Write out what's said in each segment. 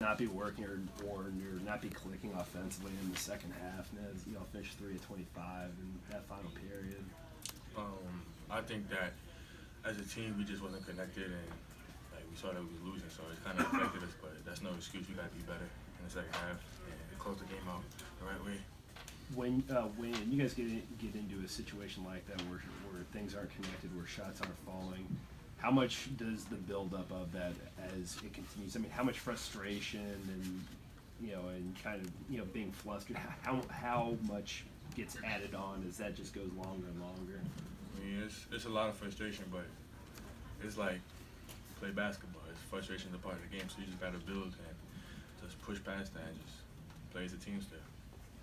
not be working or you're not be clicking offensively in the second half, and as y'all finish 3 of 25 in that final period? I think that as a team we just wasn't connected, and like we saw that we was losing, so it kind of affected us. But that's no excuse. We got to be better in the second half and close the game out the right way. When you guys get into a situation like that where things aren't connected, where shots aren't falling, how much does the buildup of that as it continues? I mean, how much frustration and kind of being flustered? How much gets added on as that just goes longer and longer? I mean, it's a lot of frustration, but it's like play basketball. It's frustration is a part of the game, so you just got to build and just push past that and just play as a team still.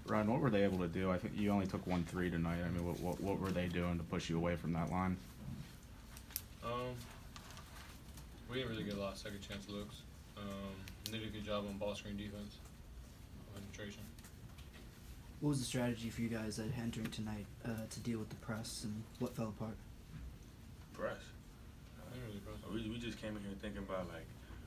Ryan, what were they able to do? I think you only took 1 3 tonight. I mean, what were they doing to push you away from that line? We didn't really get a lot of second chance looks. They did a good job on ball screen defense, penetration. What was the strategy for you guys at entering tonight to deal with the press, and what fell apart? Press. We just came in here thinking about like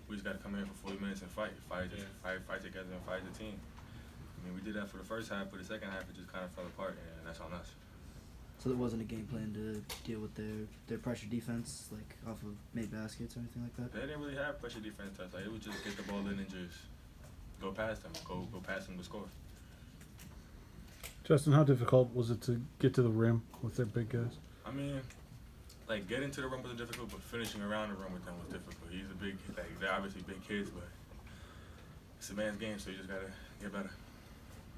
we just got to come in for 40 minutes and fight together and fight as a team. I mean, we did that for the first half, but the second half it just kind of fell apart, and that's on us. So there wasn't a game plan to deal with their pressure defense, like off of made baskets or anything like that? They didn't really have pressure defense. Like it was just get the ball in and just go past them, go past them to score. Justin, how difficult was it to get to the rim with their big guys? I mean, like getting to the rim was difficult, but finishing around the rim with them was difficult. He's a big, like they're obviously big kids, but it's a man's game, so you just gotta get better.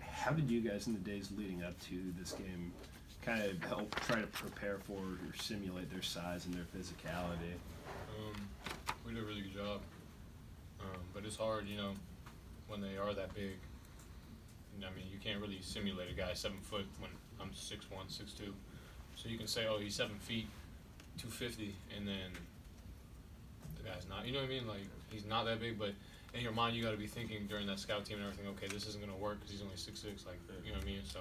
How did you guys in the days leading up to this game kind of help try to prepare for or simulate their size and their physicality? We did a really good job, but it's hard, when they are that big. I mean, you can't really simulate a guy 7 foot when I'm 6'1", 6'2". So you can say, oh, he's 7 feet, 250, and then the guy's not. You know what I mean? Like, he's not that big, but in your mind, you got to be thinking during that scout team and everything, okay, this isn't going to work because he's only 6'6", like, you know what I mean? So,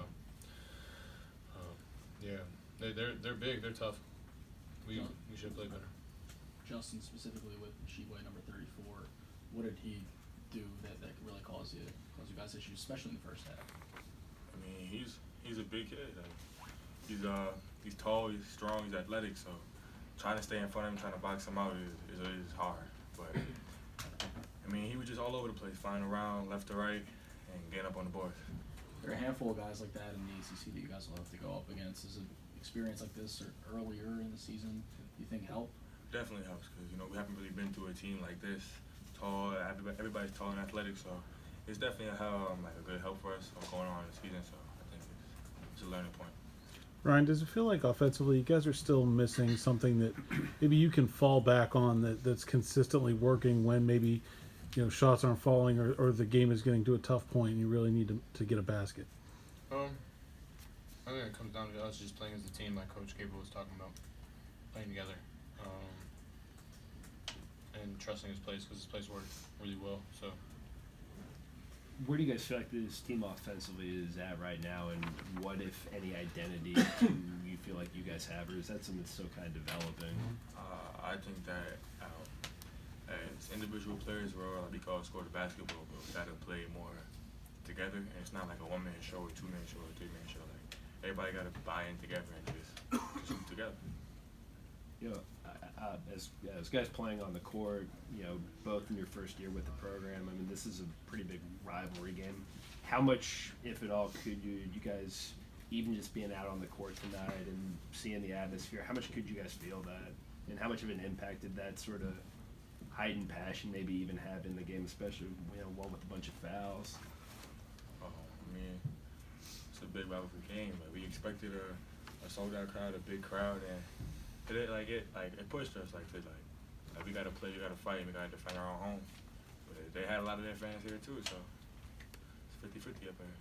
yeah, they're big, they're tough. We should play better. Justin, specifically with Sheetway number 34, what did he do that really caused you guys issues, especially in the first half? I mean, he's a big kid. Like, he's tall, he's strong, he's athletic. So trying to stay in front of him, trying to box him out is hard. But I mean, he was just all over the place, flying around left to right and getting up on the boards. There are a handful of guys like that in the ACC that you guys will have to go up against. Is an experience like this or earlier in the season, do you think help? Definitely helps because we haven't really been through a team like this, tall. Everybody's tall and athletic, so it's definitely a good help for us going on in the season. So I think it's a learning point. Ryan, does it feel like offensively you guys are still missing something that maybe you can fall back on that's consistently working when maybe shots aren't falling or the game is getting to a tough point and you really need to get a basket? I think it comes down to us just playing as a team, like Coach Cable was talking about, playing together, and trusting his plays because his plays work really well. So, where do you guys feel like this team offensively is at right now, and what, if any, identity do you feel like you guys have, or is that something that's still kind of developing? I think that as individual players, we call score the basketball, but we got to play more together, and it's not like a one-man show or two-man show or three-man show. Like everybody got to buy in together and just shoot together. As guys playing on the court, both in your first year with the program, I mean, this is a pretty big rivalry game. How much, if at all, could you guys, even just being out on the court tonight and seeing the atmosphere, how much could you guys feel that? And how much of an impact did that sort of heightened passion maybe even have in the game, especially, one with a bunch of fouls? I mean, it's a big rivalry game. Like, we expected a sold-out crowd, a big crowd, and it pushed us like we gotta play, we gotta fight, we gotta defend our own home. But they had a lot of their fans here too, so it's 50-50 up there.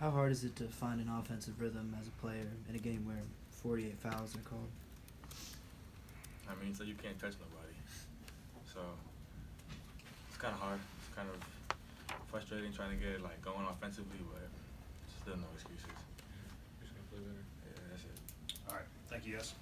How hard is it to find an offensive rhythm as a player in a game where 48 fouls are called? I mean, so you can't touch nobody, so it's kind of hard. It's kind of frustrating trying to get it going offensively, but still no excuses. We're just gonna play better. Yeah, that's it. All right, thank you guys.